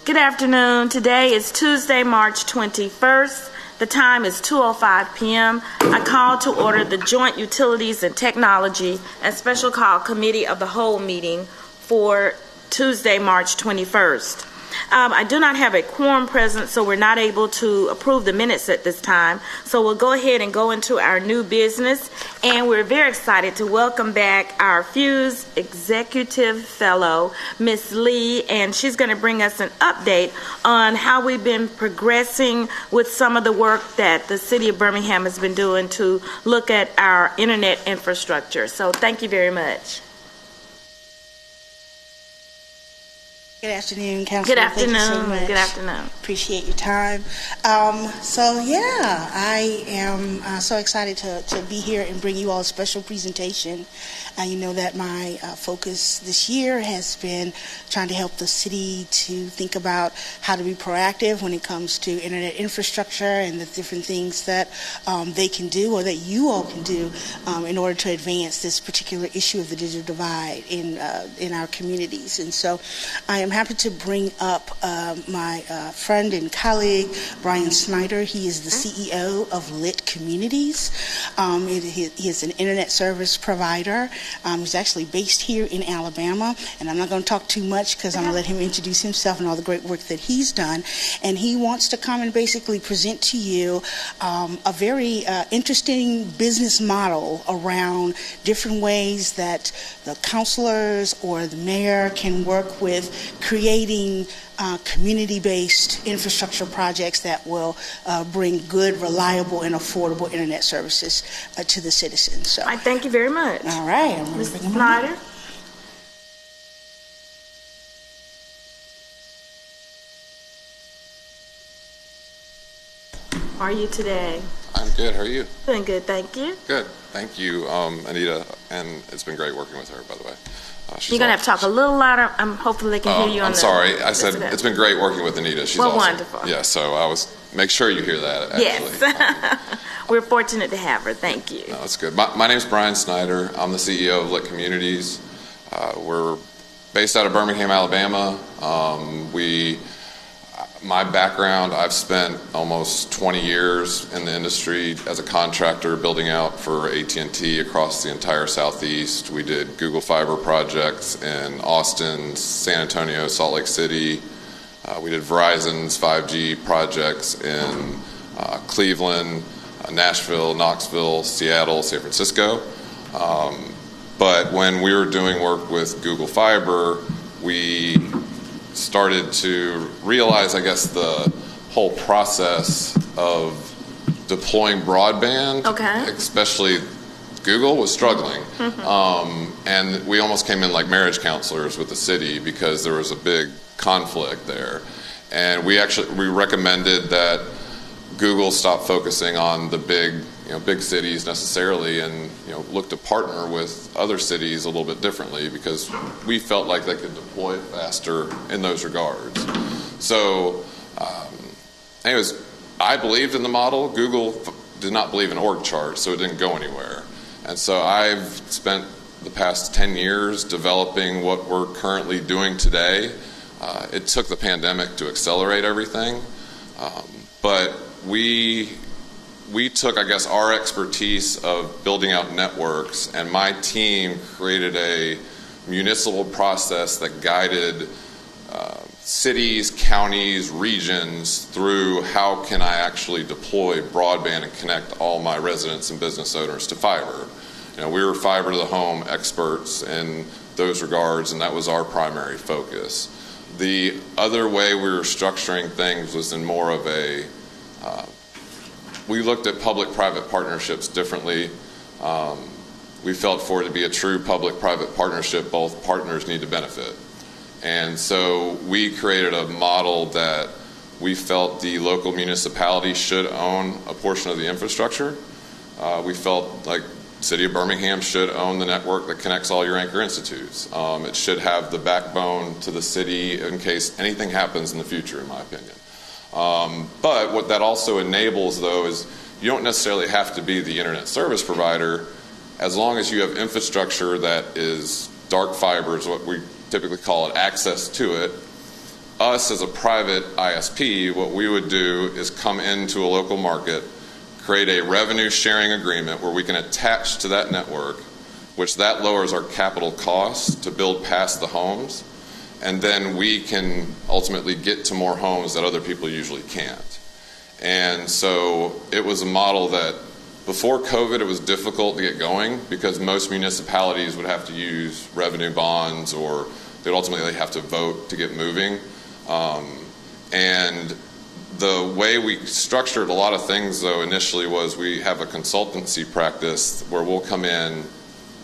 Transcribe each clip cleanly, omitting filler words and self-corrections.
Good afternoon. Today is Tuesday, March 21st. The time is 2:05 p.m. I call to order the Joint Utilities and Technology and Special Call Committee of the Whole meeting for Tuesday, March 21st. I do not have a quorum present, so we're not able to approve the minutes at this time. So we'll go ahead and go into our new business. And we're very excited to welcome back our Fuse Executive Fellow, Ms. Lee, and she's going to bring us an update on how we've been progressing with some of the work that the City of Birmingham has been doing to look at our internet infrastructure. So thank you very much. Good afternoon, Councilor. Good afternoon. Thank you so much. Good afternoon. Appreciate your time. I am so excited to be here and bring you all a special presentation. You know that my focus this year has been trying to help the city to think about how to be proactive when it comes to internet infrastructure and the different things that they can do or that you all can do in order to advance this particular issue of the digital divide in our communities. And so I am happy to bring up my friend and colleague, Brian Snyder. He is the CEO of Lit Communities. He is an internet service provider. He's actually based here in Alabama, and I'm not going to talk too much because I'm going to let him introduce himself and all the great work that he's done. And he wants to come and basically present to you a very interesting business model around different ways that the councilors or the mayor can work with creating community-based infrastructure projects that will bring good, reliable, and affordable internet services to the citizens. So, I thank you very much. All right. Mr. Snyder. How are you today? I'm good. How are you? Doing good, thank you. Good. Thank you, Anita, and it's been great working with her, by the way. You're going to have to talk a little louder. Hopefully they can hear you on I'm sorry. I said it's been great working with Anita. She's awesome. Wonderful. Yeah, so make sure you hear that, actually. Yes. We're fortunate to have her. Thank you. No, that's good. My name's Brian Snyder. I'm the CEO of Lit Communities. We're based out of Birmingham, Alabama. My background, I've spent almost 20 years in the industry as a contractor building out for AT&T across the entire Southeast. We did Google Fiber projects in Austin, San Antonio, Salt Lake City. We did Verizon's 5G projects in Cleveland, Nashville, Knoxville, Seattle, San Francisco. But when we were doing work with Google Fiber, we started to realize, I guess, the whole process of deploying broadband, especially Google, was struggling. And we almost came in like marriage counselors with the city because there was a big conflict there. And we recommended that Google stop focusing on the big cities necessarily, and look to partner with other cities a little bit differently because we felt like they could deploy faster in those regards. So, anyways, I believed in the model. Google did not believe in org charts, so it didn't go anywhere. And so I've spent the past 10 years developing what we're currently doing today. It took the pandemic to accelerate everything, but we took, I guess, our expertise of building out networks, and my team created a municipal process that guided cities, counties, regions through how can I actually deploy broadband and connect all my residents and business owners to fiber. We were fiber to the home experts in those regards, and that was our primary focus. The other way we were structuring things was in more of a we looked at public-private partnerships differently. We felt for it to be a true public-private partnership, both partners need to benefit. And so we created a model that we felt the local municipality should own a portion of the infrastructure. We felt like City of Birmingham should own the network that connects all your anchor institutes. It should have the backbone to the city in case anything happens in the future, in my opinion. But what that also enables, though, is you don't necessarily have to be the internet service provider as long as you have infrastructure that is dark fiber, is what we typically call it, access to it. us as a private ISP, what we would do is come into a local market, create a revenue sharing agreement where we can attach to that network, which that lowers our capital costs to build past the homes, and then we can ultimately get to more homes that other people usually can't. And so it was a model that before COVID, it was difficult to get going because most municipalities would have to use revenue bonds or they'd ultimately have to vote to get moving. And the way we structured a lot of things, though, initially was we have a consultancy practice where we'll come in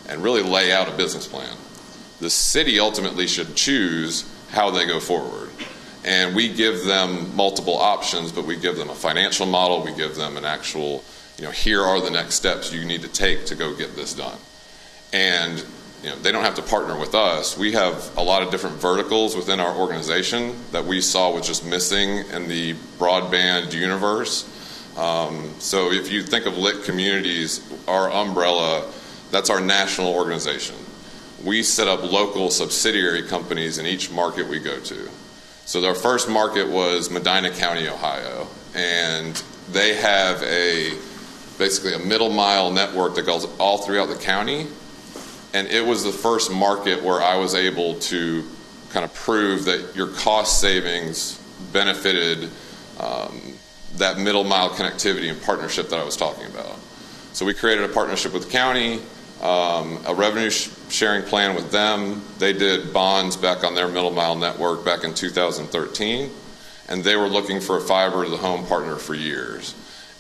and really lay out a business plan. The city ultimately should choose how they go forward. And we give them multiple options, but we give them a financial model, we give them an actual, here are the next steps you need to take to go get this done. And they don't have to partner with us. We have a lot of different verticals within our organization that we saw was just missing in the broadband universe. So if you think of Lit Communities, our umbrella, that's our national organization. We set up local subsidiary companies in each market we go to. So our first market was Medina County, Ohio, and they have basically a middle mile network that goes all throughout the county. And it was the first market where I was able to kind of prove that your cost savings benefited that middle mile connectivity and partnership that I was talking about. So we created a partnership with the county, a revenue sharing plan with them. They did bonds back on their middle mile network back in 2013, and they were looking for a fiber to the home partner for years.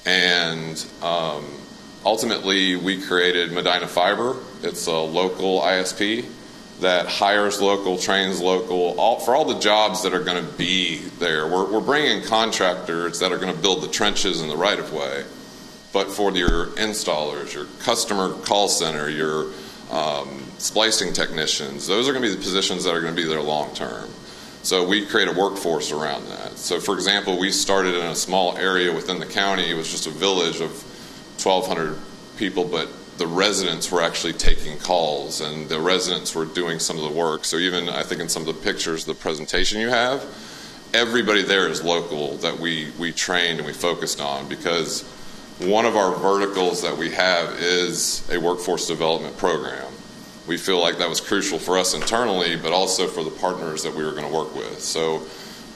And ultimately, we created Medina Fiber. It's a local ISP that hires local, trains local, for all the jobs that are going to be there. We're bringing contractors that are going to build the trenches and the right-of-way, but for your installers, your customer call center, your splicing technicians, those are going to be the positions that are going to be there long-term. So we create a workforce around that. So, for example, we started in a small area within the county. It was just a village of 1,200 people, but the residents were actually taking calls and the residents were doing some of the work. So even I think in some of the pictures, the presentation you have, everybody there is local that we trained and we focused on, because one of our verticals that we have is a workforce development program. We feel like that was crucial for us internally, but also for the partners that we were going to work with. So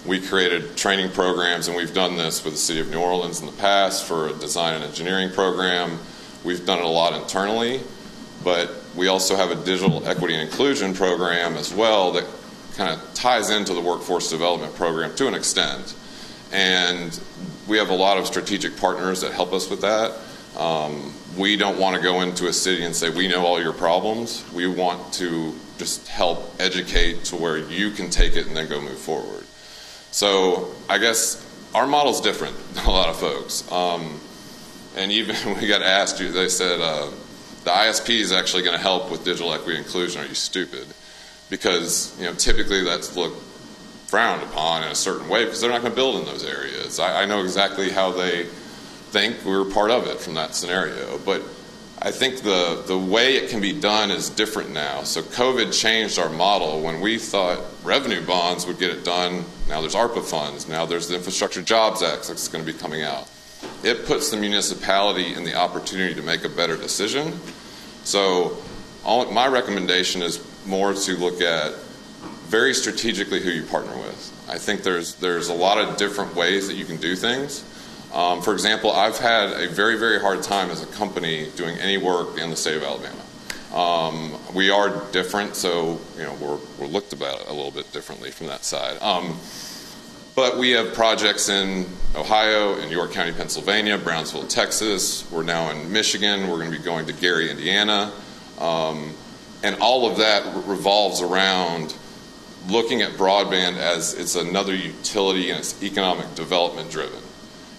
we created training programs, and we've done this with the City of New Orleans in the past for a design and engineering program. We've done it a lot internally, but we also have a digital equity and inclusion program as well that kind of ties into the workforce development program to an extent. And we have a lot of strategic partners that help us with that. We don't want to go into a city and say, we know all your problems. We want to just help educate to where you can take it and then go move forward. So I guess our model's different than a lot of folks. And even when we got asked, they said, the ISP is actually going to help with digital equity and inclusion. Are you stupid? Because typically that's looked frowned upon in a certain way because they're not going to build in those areas. I know exactly how they think. We were part of it from that scenario. But I think the way it can be done is different now. So COVID changed our model. When we thought revenue bonds would get it done, now there's ARPA funds. Now there's the Infrastructure Jobs Act that's going to be coming out. It puts the municipality in the opportunity to make a better decision. So my recommendation is more to look at very strategically who you partner with. I think there's a lot of different ways that you can do things. For example, I've had a very, very hard time as a company doing any work in the state of Alabama. We are different, so we're looked at a little bit differently from that side. But we have projects in Ohio, in York County, Pennsylvania, Brownsville, Texas. We're now in Michigan. We're going to be going to Gary, Indiana. And all of that revolves around looking at broadband as it's another utility and it's economic development driven.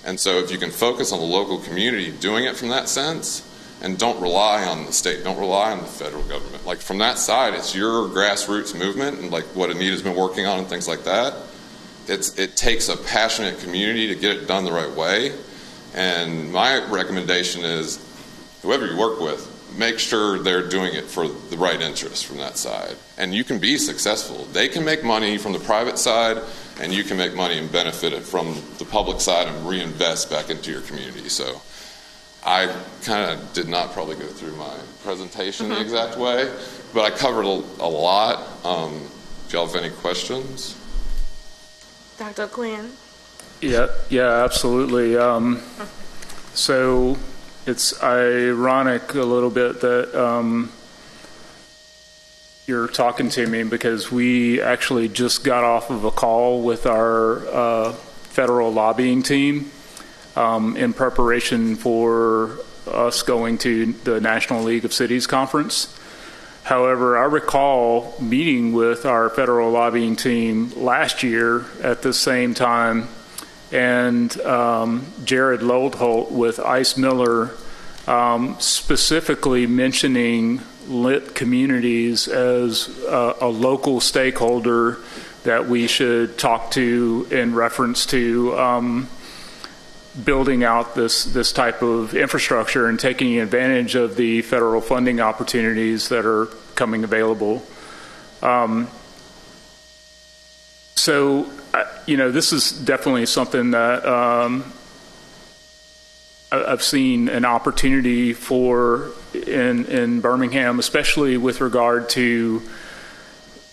And so if you can focus on the local community doing it from that sense, and don't rely on the state, don't rely on the federal government. Like from that side, it's your grassroots movement and like what Anita's been working on and things like that. It takes a passionate community to get it done the right way. And my recommendation is whoever you work with, make sure they're doing it for the right interest from that side. And you can be successful. They can make money from the private side, and you can make money and benefit it from the public side and reinvest back into your community. So I kind of did not probably go through my presentation the exact way, but I covered a lot. Do y'all have any questions? Dr. Quinn? Yeah, absolutely. So it's ironic a little bit that you're talking to me, because we actually just got off of a call with our federal lobbying team in preparation for us going to the National League of Cities conference. However, I recall meeting with our federal lobbying team last year at the same time, and Jared Loldholt with Ice Miller specifically mentioning lit communities as a local stakeholder that we should talk to in reference to building out this type of infrastructure and taking advantage of the federal funding opportunities that are coming available. So, this is definitely something that I've seen an opportunity for in Birmingham, especially with regard to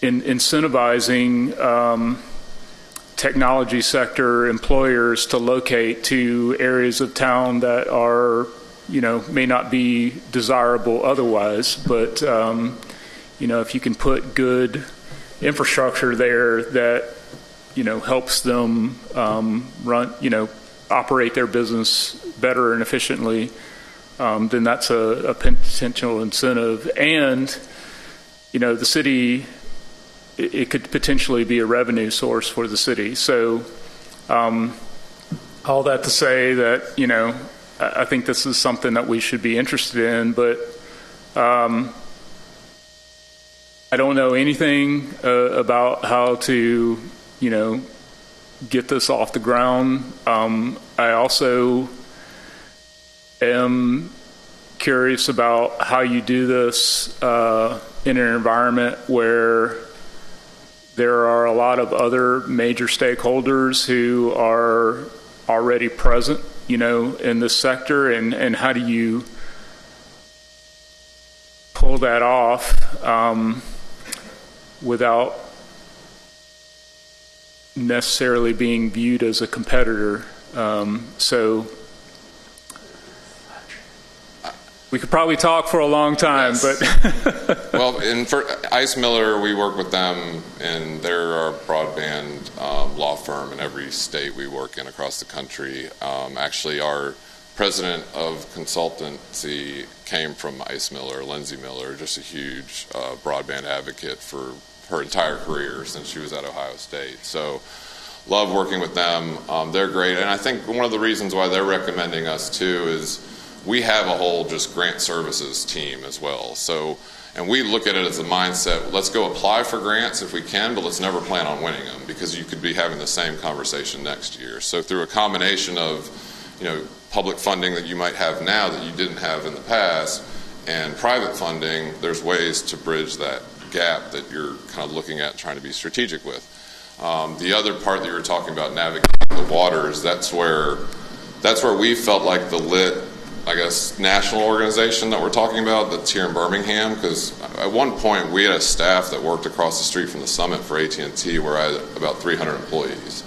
incentivizing technology sector employers to locate to areas of town that are, may not be desirable otherwise. But, if you can put good infrastructure there that, helps them run, operate their business better and efficiently, then that's a potential incentive. And, the city, it could potentially be a revenue source for the city. So all that to say that, I think this is something that we should be interested in, but I don't know anything about how to, get this off the ground. I also am curious about how you do this in an environment where there are a lot of other major stakeholders who are already present, in this sector, and how do you pull that off without necessarily being viewed as a competitor. So we could probably talk for a long time, yes. But well, for Ice Miller, we work with them, and they're our broadband law firm in every state we work in across the country. Actually, our president of consultancy came from Ice Miller, Lindsay Miller, just a huge broadband advocate for her entire career since she was at Ohio State. So love working with them. They're great. And I think one of the reasons why they're recommending us too is we have a whole just grant services team as well. So, and we look at it as a mindset, let's go apply for grants if we can, but let's never plan on winning them, because you could be having the same conversation next year. So through a combination of, public funding that you might have now that you didn't have in the past, and private funding, there's ways to bridge that gap that you're kind of looking at and trying to be strategic with. The other part that you were talking about, navigating the waters, that's where we felt like the lit, national organization that we're talking about that's here in Birmingham, because at one point we had a staff that worked across the street from the summit for AT&T where I had about 300 employees.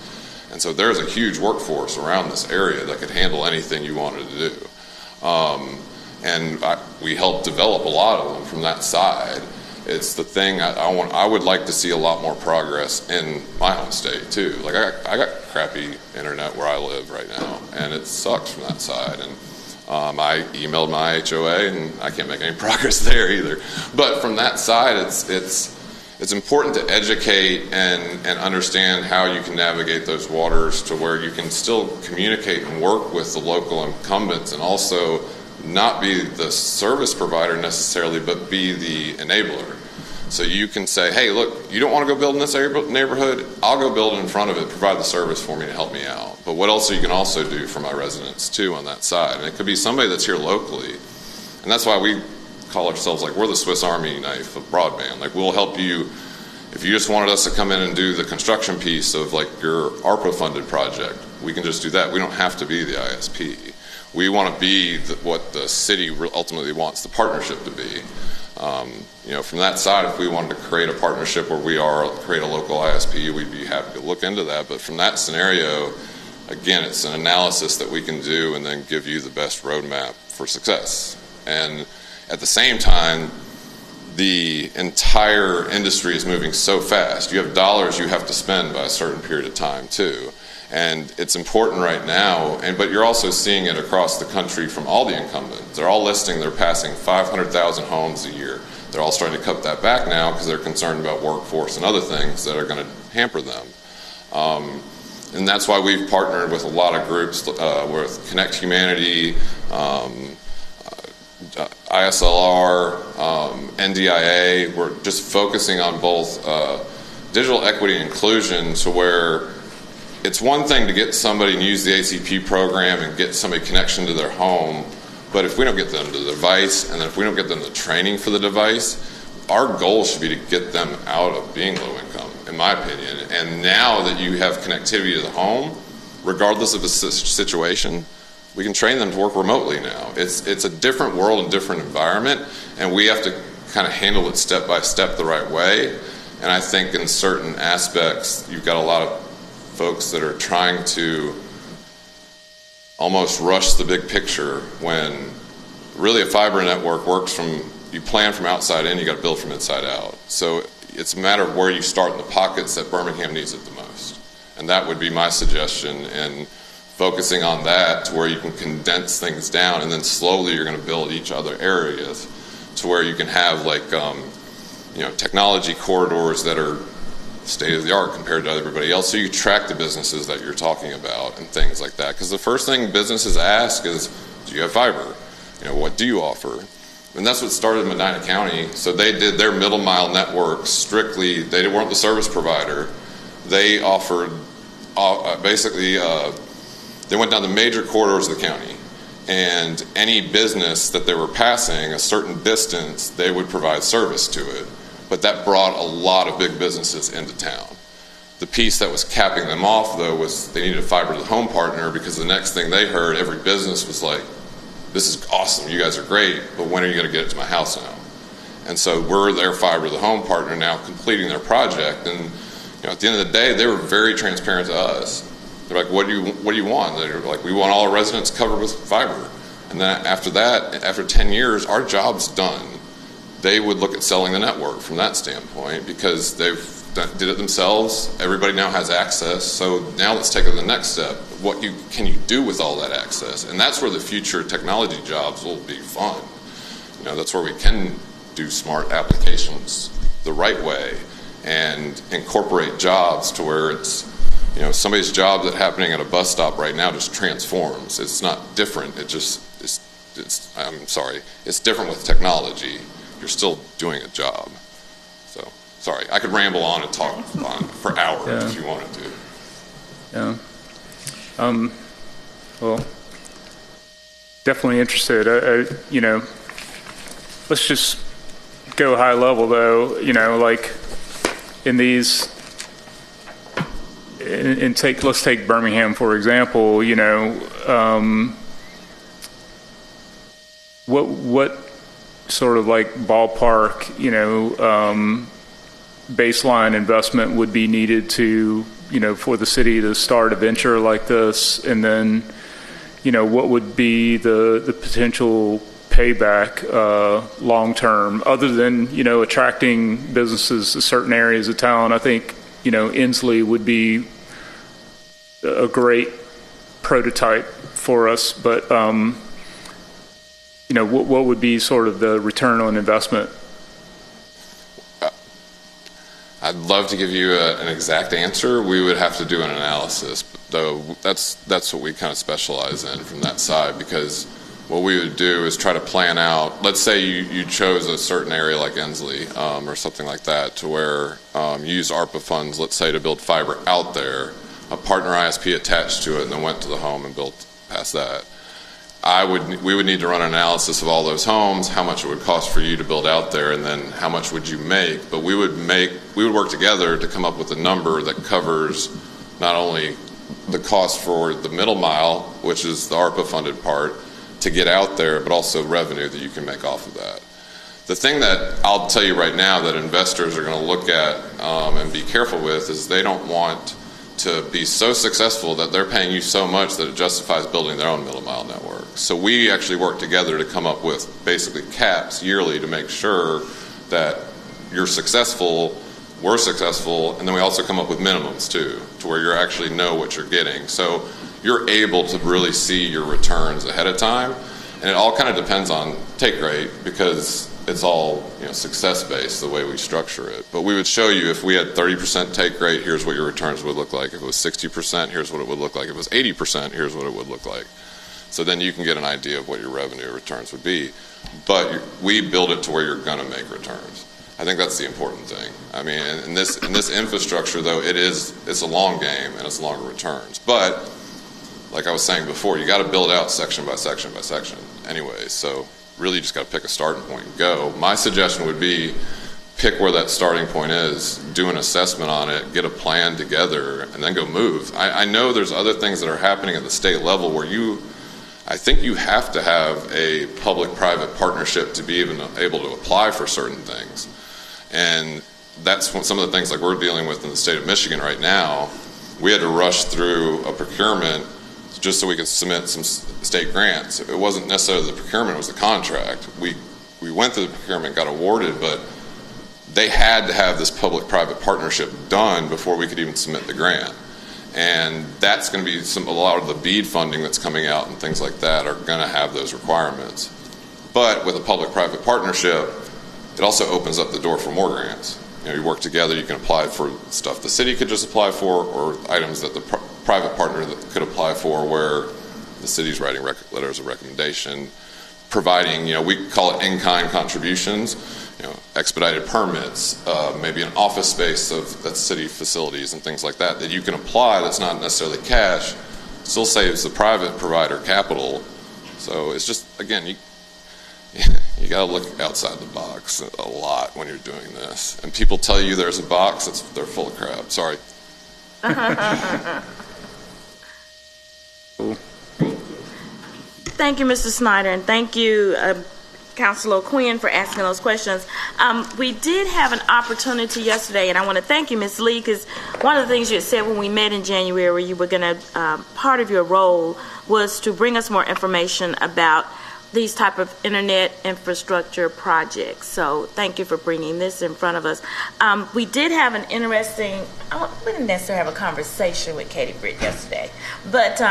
And so there's a huge workforce around this area that could handle anything you wanted to do. And we helped develop a lot of them from that side. It's the thing I would like to see a lot more progress in my home state too. Like I got crappy internet where I live right now, and it sucks from that side. And I emailed my HOA, and I can't make any progress there either. But from that side, it's important to educate and understand how you can navigate those waters to where you can still communicate and work with the local incumbents, and also not be the service provider necessarily, but be the enabler. So you can say, hey, look, you don't want to go build in this neighborhood? I'll go build in front of it, provide the service for me to help me out. But what else you can also do for my residents, too, on that side? And it could be somebody that's here locally. And that's why we call ourselves, we're the Swiss Army knife of broadband. We'll help you If you just wanted us to come in and do the construction piece of like your ARPA funded project, we can just do that. We don't have to be the ISP. We want to be what the city ultimately wants the partnership to be. From that side, if we wanted to create a partnership where create a local ISP, we'd be happy to look into that. But from that scenario, again, it's an analysis that we can do and then give you the best roadmap for success. And at the same time, the entire industry is moving so fast. You have dollars you have to spend by a certain period of time too. And it's important right now, but you're also seeing it across the country from all the incumbents. They're all listing they're passing 500,000 homes a year. They're all starting to cut that back now because they're concerned about workforce and other things that are going to hamper them. And that's why we've partnered with a lot of groups, with Connect Humanity, ISLR, NDIA. We're just focusing on both digital equity and inclusion, to where it's one thing to get somebody and use the ACP program and get somebody connection to their home, but if we don't get them the device, and then if we don't get them the training for the device, our goal should be to get them out of being low income, in my opinion. And now that you have connectivity to the home, regardless of the situation, we can train them to work remotely now. It's a different world and different environment, and we have to kind of handle it step by step the right way. And I think in certain aspects, you've got a lot of folks that are trying to almost rush the big picture, when really a fiber network works from, you plan from outside in, you got to build from inside out. So it's a matter of where you start in the pockets that Birmingham needs it the most. And that would be my suggestion, and focusing on that to where you can condense things down, and then slowly you're going to build each other areas to where you can have like technology corridors that are state of the art compared to everybody else, so you track the businesses that you're talking about and things like that. Because the first thing businesses ask is, do you have fiber? What do you offer? And that's what started in Medina County. So they did their middle mile network strictly. They weren't the service provider. They offered they went down the major corridors of the county, and any business that they were passing a certain distance, they would provide service to it. But that brought a lot of big businesses into town. The piece that was capping them off, though, was they needed a fiber to the home partner, because the next thing they heard, every business was like, this is awesome, you guys are great, but when are you going to get it to my house now? And so we're their fiber to the home partner now, completing their project. And at the end of the day, they were very transparent to us. They're like, what do you want? They're like, we want all our residents covered with fiber. And then after that, after 10 years, our job's done. They would look at selling the network from that standpoint, because did it themselves. Everybody now has access. So now let's take it to the next step. What can you do with all that access? And that's where the future technology jobs will be fun. That's where we can do smart applications the right way and incorporate jobs to where it's, somebody's job that's happening at a bus stop right now just transforms. It's not different. It's different with technology. You're still doing a job. So, sorry, I could ramble on and talk on for hours if you wanted to. Yeah. Well, definitely interested. Let's just go high level though. Like in these, let's take Birmingham for example. What sort of like ballpark, baseline investment would be needed to, for the city to start a venture like this? And then, what would be the potential payback long term, other than, attracting businesses to certain areas of town? I think, Inslee would be a great prototype for us, but what would be sort of the return on investment? I'd love to give you an exact answer. We would have to do an analysis, though. That's what we kind of specialize in from that side, because what we would do is try to plan out. Let's say you chose a certain area like Inslee or something like that, to where you use ARPA funds, let's say, to build fiber out there, a partner ISP attached to it, and then went to the home and built past that. we would need to run an analysis of all those homes, how much it would cost for you to build out there, and then how much would you make. But we would work together to come up with a number that covers not only the cost for the middle mile, which is the ARPA funded part, to get out there, but also revenue that you can make off of that. The thing that I'll tell you right now that investors are going to look at and be careful with is they don't want to be so successful that they're paying you so much that it justifies building their own middle mile network. So we actually work together to come up with basically caps yearly to make sure that you're successful, we're successful, and then we also come up with minimums too, to where you actually know what you're getting. So you're able to really see your returns ahead of time, and it all kind of depends on take rate because it's all success based the way we structure it. But we would show you if we had 30% take rate, here's what your returns would look like. If it was 60%, here's what it would look like. If it was 80%, here's what it would look like. So then you can get an idea of what your revenue returns would be. But we build it to where you're going to make returns. I think that's the important thing. I mean, in this infrastructure, though, it's a long game and it's longer returns. But like I was saying before, you got to build out section by section by section anyway. So really you just got to pick a starting point and go. My suggestion would be pick where that starting point is, do an assessment on it, get a plan together, and then go move. I know there's other things that are happening at the state level where I think you have to have a public-private partnership to be even able to apply for certain things. And that's some of the things like we're dealing with in the state of Michigan right now. We had to rush through a procurement just so we could submit some state grants. It wasn't necessarily the procurement, it was the contract. We went through the procurement, got awarded, but they had to have this public-private partnership done before we could even submit the grant. And that's going to be a lot of the BEAD funding that's coming out and things like that are going to have those requirements. But with a public-private partnership, it also opens up the door for more grants. You work together, you can apply for stuff the city could just apply for, or items that the private partner that could apply for where the city's writing letters of recommendation, providing, we call it in-kind contributions, expedited permits, maybe an office space that's city facilities and things like that you can apply that's not necessarily cash, still saves the private provider capital. So it's just, again, you got to look outside the box a lot when you're doing this. And people tell you there's a box, they're full of crap. Sorry. Thank you, Mr. Snyder, and thank you, Councilor Quinn, for asking those questions. We did have an opportunity yesterday, and I want to thank you, Ms. Lee, because one of the things you had said when we met in January, you were going to, part of your role was to bring us more information about these type of internet infrastructure projects. So thank you for bringing this in front of us. We did have an interesting, we didn't necessarily have a conversation with Katie Britt yesterday, but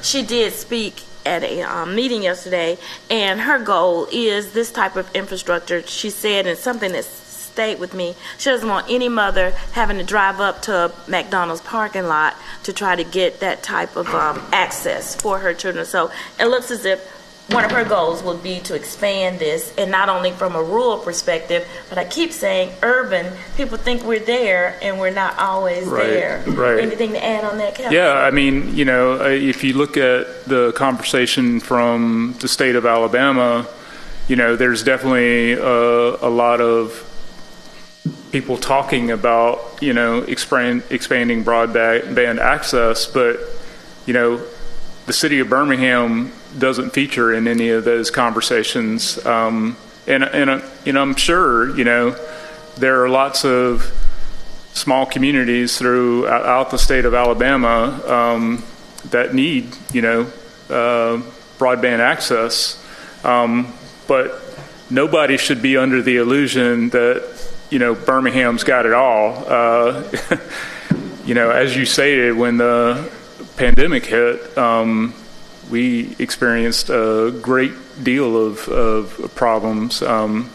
she did speak at a meeting yesterday, and her goal is this type of infrastructure. She said, and something that stayed with me, she doesn't want any mother having to drive up to a McDonald's parking lot to try to get that type of access for her children. So it looks as if one of her goals would be to expand this, and not only from a rural perspective, but I keep saying urban. People think we're there, and we're not always there. Right. Anything to add on that, Kevin? Yeah, I mean, if you look at the conversation from the state of Alabama, there's definitely a lot of people talking about, expanding broadband access, but, the city of Birmingham doesn't feature in any of those conversations. And I'm sure, there are lots of small communities throughout the state of Alabama that need, broadband access. But nobody should be under the illusion that, Birmingham's got it all. As you stated, when the pandemic hit, we experienced a great deal of problems. But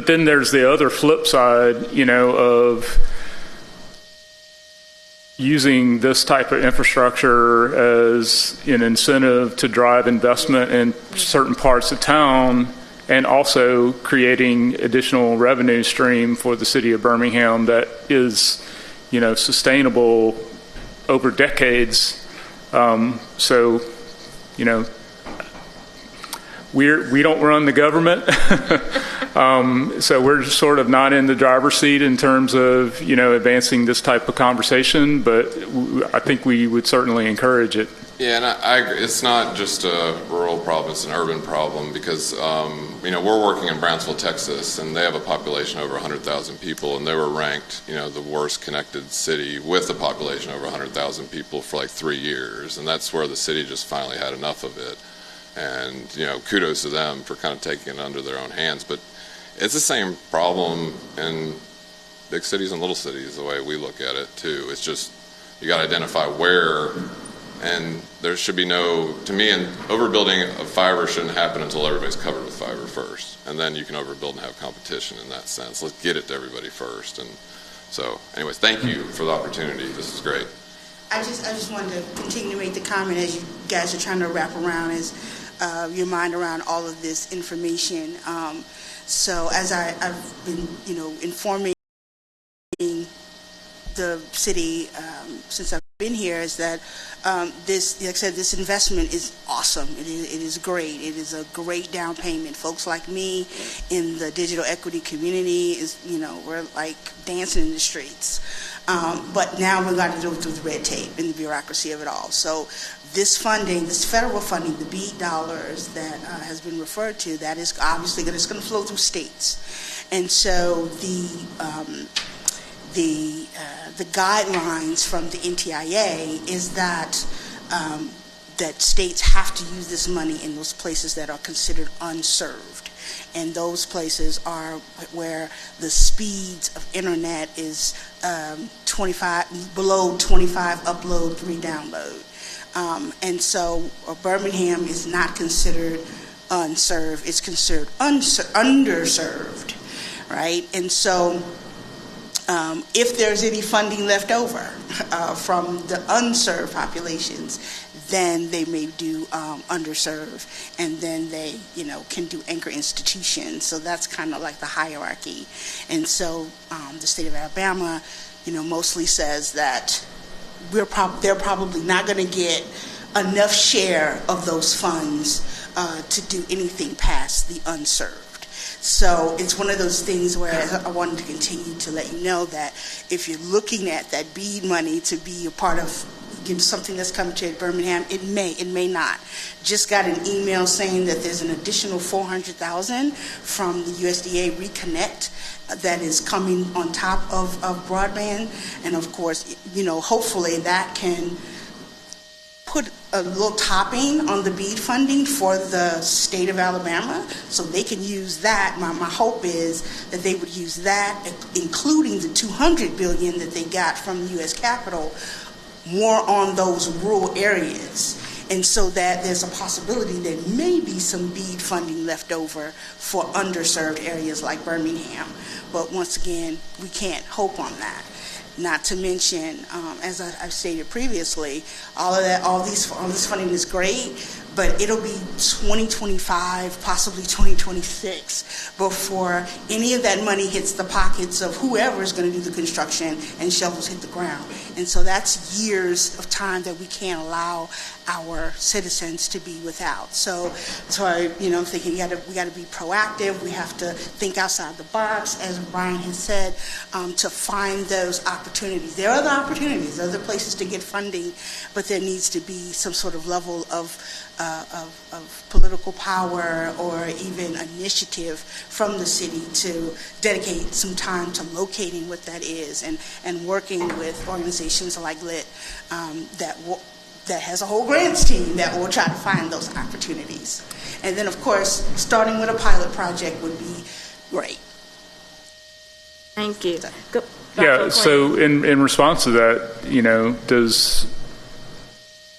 then there's the other flip side, of using this type of infrastructure as an incentive to drive investment in certain parts of town, and also creating additional revenue stream for the city of Birmingham that is, sustainable over decades. So we don't run the government, so we're sort of not in the driver's seat in terms of advancing this type of conversation. But I think we would certainly encourage it. Yeah, and I agree. It's not just a rural problem; it's an urban problem because we're working in Brownsville, Texas, and they have a population over 100,000 people, and they were ranked the worst connected city with a population over 100,000 people for like 3 years, and that's where the city just finally had enough of it. And kudos to them for kind of taking it under their own hands. But it's the same problem in big cities and little cities, the way we look at it too. It's just you got to identify where. And there should be to me, and overbuilding of fiber shouldn't happen until everybody's covered with fiber first. And then you can overbuild and have competition in that sense. Let's get it to everybody first. And so, anyways, thank you for the opportunity. This is great. I just wanted to continue to make the comment as you guys are trying to wrap around your mind around all of this information. So as I've been, informing the city since I've been here, is that this, like I said, this investment is awesome. It is great. It is a great down payment. Folks like me in the digital equity community we're like dancing in the streets. But now we've got to go through the red tape and the bureaucracy of it all. So this funding, this federal funding, the BEAD dollars that has been referred to, that is obviously going to flow through states. And so the guidelines from the NTIA is that that states have to use this money in those places that are considered unserved. And those places are where the speeds of internet is 25 below 25 upload, 3 download. And so Birmingham is not considered unserved; it's considered underserved, right? And so if there's any funding left over from the unserved populations, then they may do underserved, and then they, can do anchor institutions. So that's kind of like the hierarchy. And so the state of Alabama, mostly says that they're probably not going to get enough share of those funds to do anything past the unserved. So it's one of those things where I wanted to continue to let you know that if you're looking at that BEAD money to be a part of something that's coming to Birmingham, it may not. Just got an email saying that there's an additional $400,000 from the USDA Reconnect that is coming on top of broadband, and of course, hopefully that can put a little topping on the BEAD funding for the state of Alabama, so they can use that. My hope is that they would use that, including the $200 billion that they got from the U.S. Capitol, more on those rural areas. And so that there's a possibility there may be some BEAD funding left over for underserved areas like Birmingham. But once again, we can't hope on that. Not to mention, as I've stated previously, all this funding is great, but it'll be 2025, possibly 2026, before any of that money hits the pockets of whoever is going to do the construction and shovels hit the ground. And so that's years of time that we can't allow our citizens to be without. So I'm thinking we got to be proactive. We have to think outside the box, as Brian has said, to find those opportunities. There are other opportunities, other places to get funding, but there needs to be some sort of level of political power or even initiative from the city to dedicate some time to locating what that is and working with organizations like LIT that has a whole grants team that will try to find those opportunities. And then, of course, starting with a pilot project would be great. Thank you. Yeah, so in response to that, does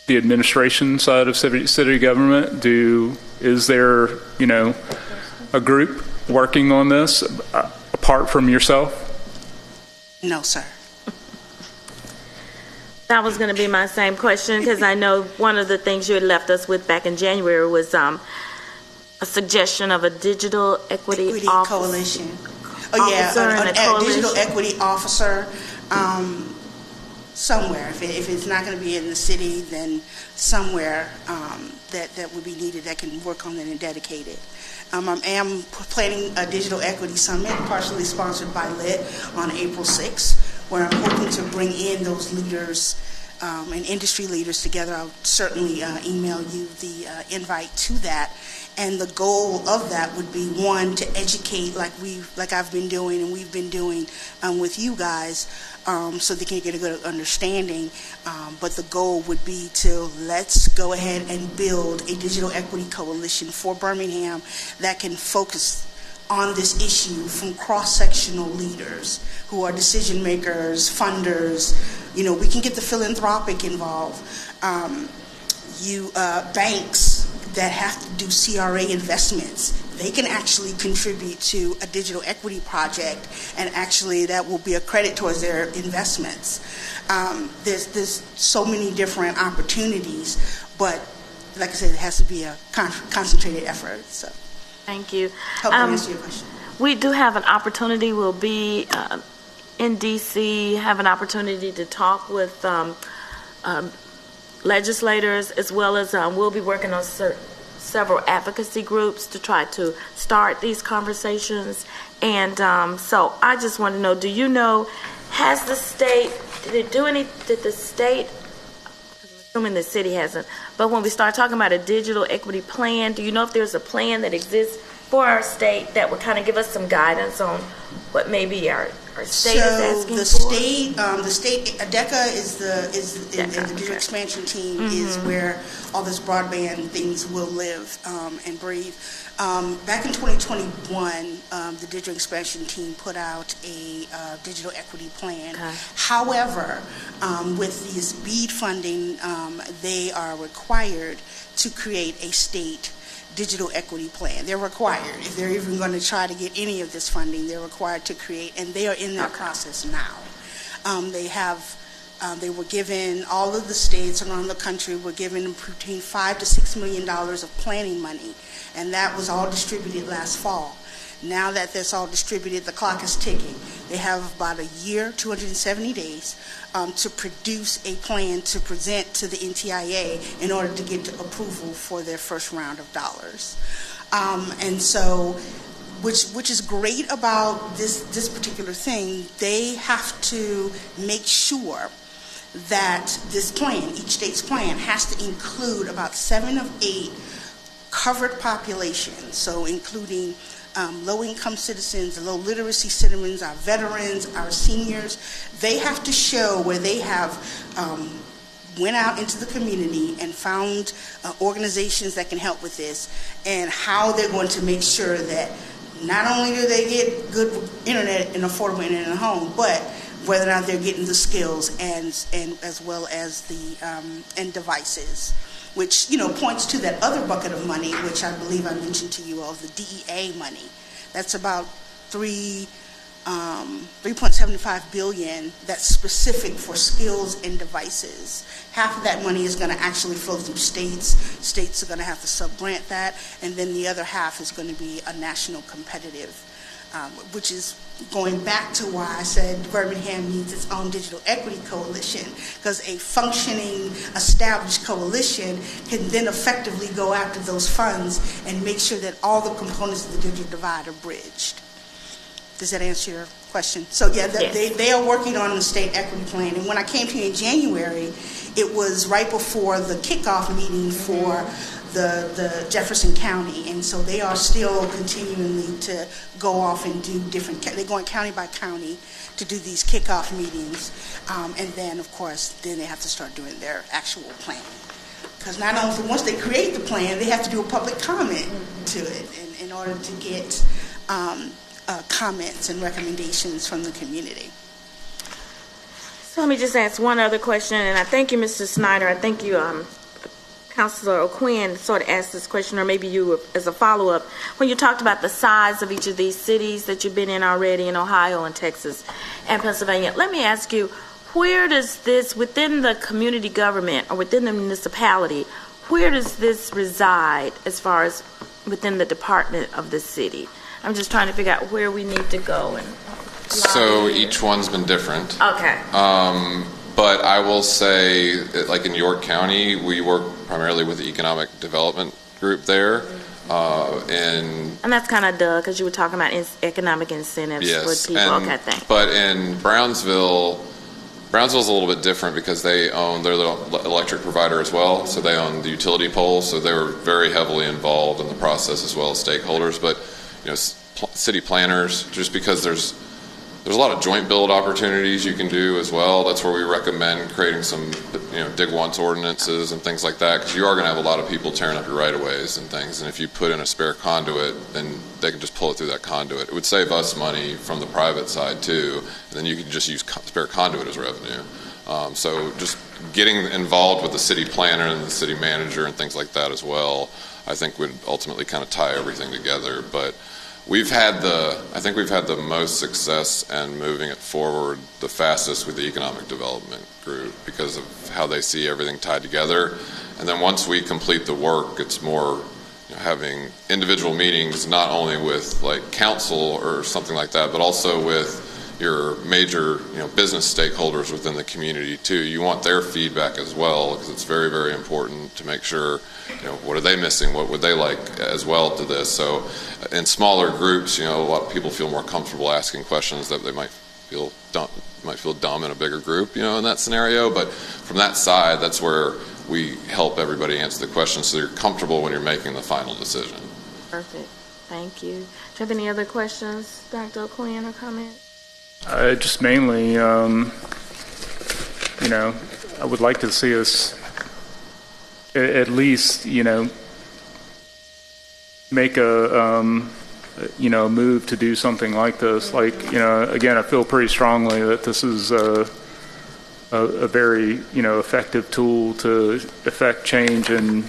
the administration side of city government is there, a group working on this apart from yourself? No, sir. That was going to be my same question, because I know one of the things you had left us with back in January was a suggestion of a digital equity coalition. Oh yeah, a digital equity officer. somewhere. If it's not going to be in the city, then somewhere that would be needed that can work on it and dedicate it. I am planning a digital equity summit, partially sponsored by LIT, on April 6th, where I'm hoping to bring in those leaders and industry leaders together. I'll certainly email you the invite to that. And the goal of that would be, one, to educate like I've been doing and we've been doing with you guys, so they can get a good understanding. But the goal would be to let's go ahead and build a digital equity coalition for Birmingham that can focus on this issue from cross-sectional leaders who are decision makers, funders. You know, we can get the philanthropic involved. Banks that have to do CRA investments, they can actually contribute to a digital equity project, and actually that will be a credit towards their investments. There's so many different opportunities, but like I said, it has to be a concentrated effort. So, thank you. Hope I answer your question. We do have an opportunity. We'll be in D.C., have an opportunity to talk with legislators, as well as we'll be working on several advocacy groups to try to start these conversations. And so I just want to know, do you know, has the state, did the state, I'm assuming the city hasn't, but when we start talking about a digital equity plan, do you know if there's a plan that exists for our state that would kind of give us some guidance on what maybe our state is asking for? So the state, ADECA is the digital expansion team is where all this broadband things will live and breathe. Back in 2021, the digital expansion team put out a digital equity plan. Okay. However, with this BEAD funding, they are required to create a state digital equity plan. They're required. If they're even going to try to get any of this funding, they're required to create, and they are in that process now. They were given, all of the states around the country were given between $5 to $6 million of planning money, and that was all distributed last fall. Now that that's all distributed, the clock is ticking. They have about a year, 270 days, to produce a plan to present to the NTIA in order to get approval for their first round of dollars. And so, which is great about this particular thing, they have to make sure that this plan, each state's plan, has to include about 7 of 8 covered populations, so including low-income citizens, low literacy citizens, our veterans, our seniors. They have to show where they have went out into the community and found organizations that can help with this, and how they're going to make sure that not only do they get good internet and affordable internet in the home, but whether or not they're getting the skills and as well as the and devices, which points to that other bucket of money, which I believe I mentioned to you all, the DEA money. That's about $3.75 billion. That's specific for skills and devices. Half of that money is going to actually flow through states. States are going to have to sub-grant that, and then the other half is going to be a national competitive, which is going back to why I said Birmingham needs its own digital equity coalition, because a functioning, established coalition can then effectively go after those funds and make sure that all the components of the digital divide are bridged. Does that answer your question? So yeah, yes. They are working on the state equity plan, and when I came here in January, it was right before the kickoff meeting for the Jefferson County, and so they are still continuing to go off and do different, they're going county by county to do these kickoff meetings, and then of course then they have to start doing their actual plan, because not only once they create the plan, they have to do a public comment to it in order to get comments and recommendations from the community. So let me just ask one other question, and I thank you, Mr. Snyder. I thank you, Councilor O'Quinn sort of asked this question, or maybe you as a follow-up, when you talked about the size of each of these cities that you've been in already in Ohio and Texas and Pennsylvania. Let me ask you, where does this, within the community government or within the municipality, where does this reside as far as within the department of the city? I'm just trying to figure out where we need to go. And so each one's been different. Okay. But I will say, like in York County, we work primarily with the economic development group there. And that's kind of duh, because you were talking about economic incentives yes, for people. Okay, thanks. But in Brownsville's a little bit different because they're the electric provider as well, so they own the utility poles, so they were very heavily involved in the process as well as stakeholders. But city planners, just because there's a lot of joint build opportunities you can do as well. That's where we recommend creating some dig once ordinances and things like that, because you are going to have a lot of people tearing up your right of ways and things, and if you put in a spare conduit, then they can just pull it through that conduit. It would save us money from the private side too, and then you can just use spare conduit as revenue. So just getting involved with the city planner and the city manager and things like that as well, I think would ultimately kind of tie everything together. But I think we've had the most success in moving it forward the fastest with the economic development group because of how they see everything tied together. And then once we complete the work, it's more having individual meetings, not only with like council or something like that, but also with your major business stakeholders within the community too. You want their feedback as well, because it's very, very important to make sure what are they missing, what would they like as well to this. So in smaller groups, a lot of people feel more comfortable asking questions that they might feel dumb in a bigger group, in that scenario. But from that side, that's where we help everybody answer the questions so you're comfortable when you're making the final decision. Perfect. Thank you. Do you have any other questions, Dr. O'Quinn, or comments? Just mainly, I would like to see us at least, make a move to do something like this. Like, again, I feel pretty strongly that this is a very, effective tool to affect change in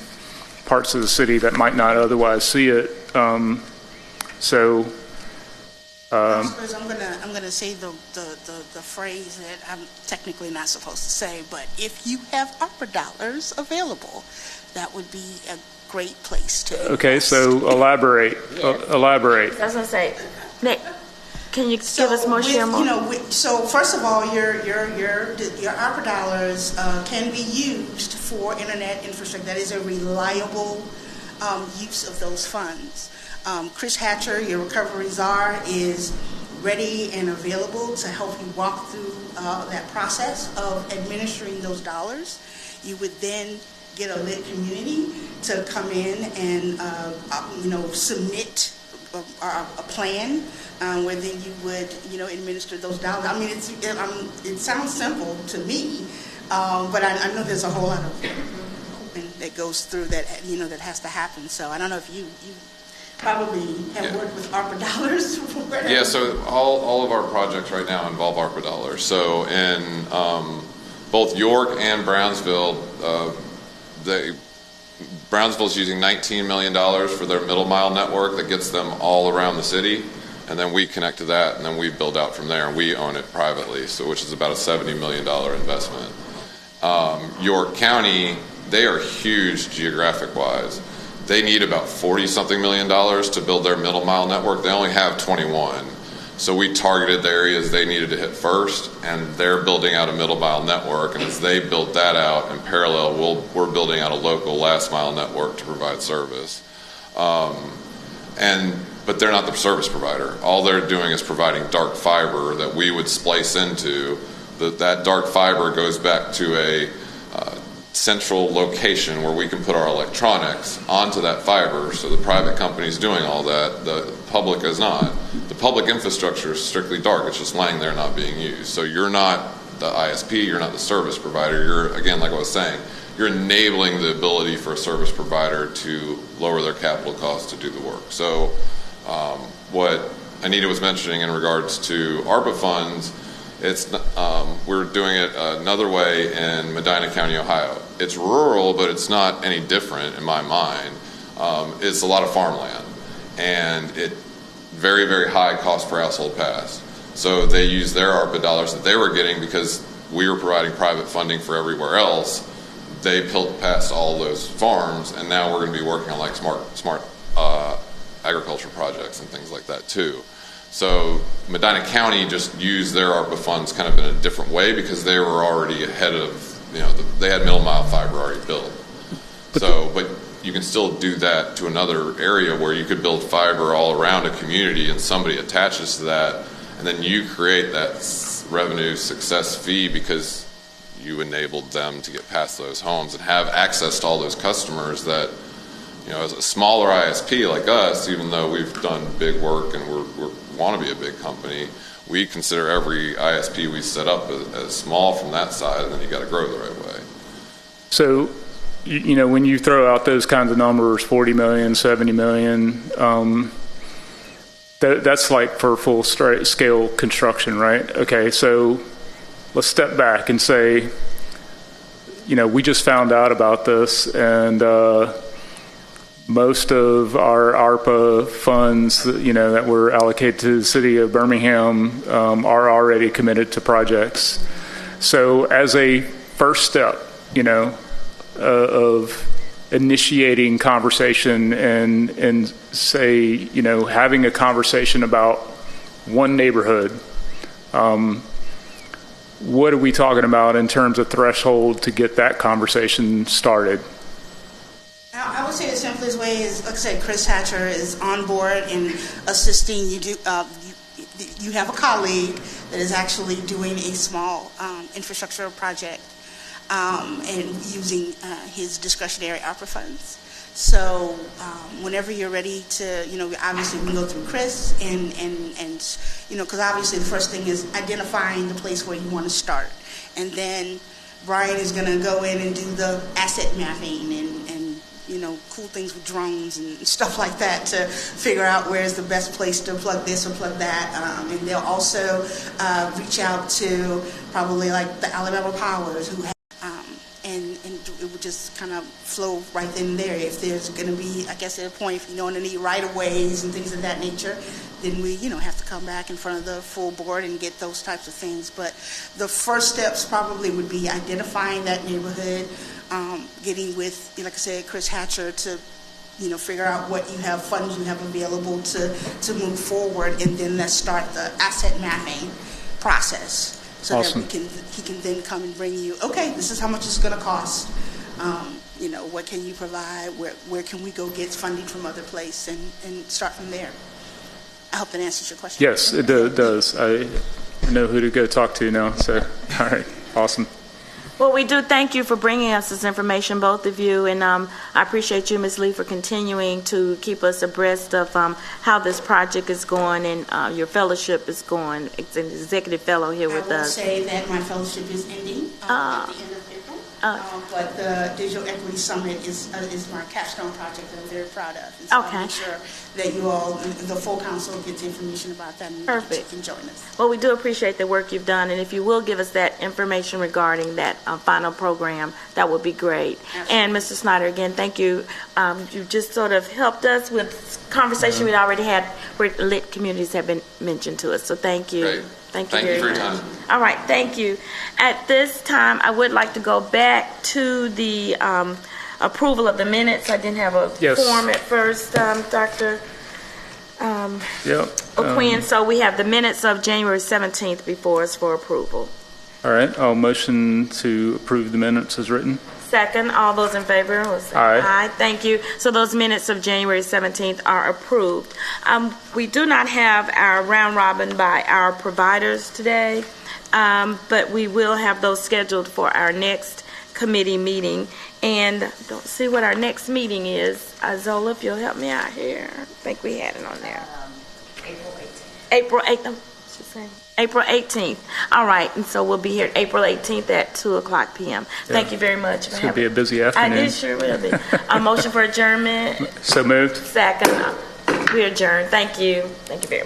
parts of the city that might not otherwise see it. I'm gonna say the phrase that I'm technically not supposed to say, but if you have ARPA dollars available, that would be a great place to invest. Okay, so elaborate. Elaborate. I was gonna say, Nick, can you give us more? Share more. So first of all, your ARPA dollars can be used for internet infrastructure. That is a reliable use of those funds. Chris Hatcher, your recovery czar, is ready and available to help you walk through that process of administering those dollars. You would then get a lit community to come in and submit a plan where then you would administer those dollars. I mean, it sounds simple to me, but I know there's a whole lot of hoping that goes through that that has to happen. So I don't know if you probably have worked with ARPA dollars. Yeah, so all of our projects right now involve ARPA dollars. So in both York and Brownsville, Brownsville's using $19 million for their middle mile network that gets them all around the city, and then we connect to that, and then we build out from there, and we own it privately, so which is about a $70 million investment. York County, they are huge geographic-wise. They need about $40-something million to build their middle mile network. They only have 21. So we targeted the areas they needed to hit first, and they're building out a middle mile network. And as they build that out in parallel, we're building out a local last mile network to provide service. But they're not the service provider. All they're doing is providing dark fiber that we would splice into. That dark fiber goes back to a central location where we can put our electronics onto that fiber, so the private company is doing all that, the public is not. The public infrastructure is strictly dark, it's just lying there not being used. So you're not the ISP, you're not the service provider, you're, again, like I was saying, you're enabling the ability for a service provider to lower their capital costs to do the work. So what Anita was mentioning in regards to ARPA funds, we're doing it another way in Medina County, Ohio. It's rural, but it's not any different in my mind. It's a lot of farmland, and it very, very high cost per household pass. So they use their ARPA dollars that they were getting because we were providing private funding for everywhere else. They built past all those farms, and now we're going to be working on like smart agriculture projects and things like that too. So Medina County just used their ARPA funds kind of in a different way because they were already ahead of, they had middle mile fiber already built. But you can still do that to another area where you could build fiber all around a community and somebody attaches to that, and then you create that revenue success fee because you enabled them to get past those homes and have access to all those customers that, as a smaller ISP like us, even though we've done big work and we want to be a big company, we consider every ISP we set up as small from that side, and then you got to grow the right way. So, when you throw out those kinds of numbers, 40 million, 70 million, that's like for full scale construction, right? Okay, so let's step back and say, we just found out about this, and most of our ARPA funds, that were allocated to the city of Birmingham are already committed to projects. So as a first step, of initiating conversation and say, having a conversation about one neighborhood, what are we talking about in terms of threshold to get that conversation started? I would say the simplest way is, like I said, Chris Hatcher is on board in assisting you. You have a colleague that is actually doing a small infrastructure project and using his discretionary ARPA funds. So whenever you're ready to, obviously we go through Chris and because obviously the first thing is identifying the place where you want to start. And then Brian is going to go in and do the asset mapping and cool things with drones and stuff like that to figure out where's the best place to plug this or plug that. And they'll also reach out to probably like the Alabama Powers who have, and it would just kind of flow right in there. If there's going to be, I guess at a point, if you don't need right-of-ways and things of that nature, then we, have to come back in front of the full board and get those types of things. But the first steps probably would be identifying that neighborhood, getting with, like I said, Chris Hatcher to, figure out what you have, funds you have available to move forward, and then let's start the asset mapping process. So awesome. That he can then come and bring you, okay, this is how much it's going to cost. What can you provide? Where can we go get funding from other place and start from there? I hope that answers your question. Yes, it does. I know who to go talk to now. So, all right, awesome. Well, we do thank you for bringing us this information, both of you, and I appreciate you, Ms. Lee, for continuing to keep us abreast of how this project is going and your fellowship is going. It's an executive fellow here with us. I will say that my fellowship is ending at the end of April, but the Digital Equity Summit is my capstone project that I'm very proud of. And so okay. I'll make sure that you all, the full council, gets information about that and perfect. Can join us. Well, we do appreciate the work you've done, and if you will give us that information regarding that final program, that would be great. Absolutely. And Mr. Snyder, again, thank you. You just sort of helped us with conversation we'd already had where lit communities have been mentioned to us, so thank you. Great. Thank you very for your much. time. All right, thank you. At this time, I would like to go back to the approval of the minutes. I didn't have a form at first, Dr. O'Quinn, so we have the minutes of January 17th before us for approval. All right, I'll motion to approve the minutes as written. Second, all those in favor will say aye. Thank you. So those minutes of January 17th are approved. We do not have our round robin by our providers today, but we will have those scheduled for our next committee meeting. And don't see what our next meeting is. Zola, if you'll help me out here. I think we had it on there. April 18th. April 18th. All right, and so we'll be here April 18th at 2:00 p.m. Thank you very much. It's going to be a busy afternoon. It sure will be. A motion for adjournment. So moved. Second. We adjourn. Thank you. Thank you very much.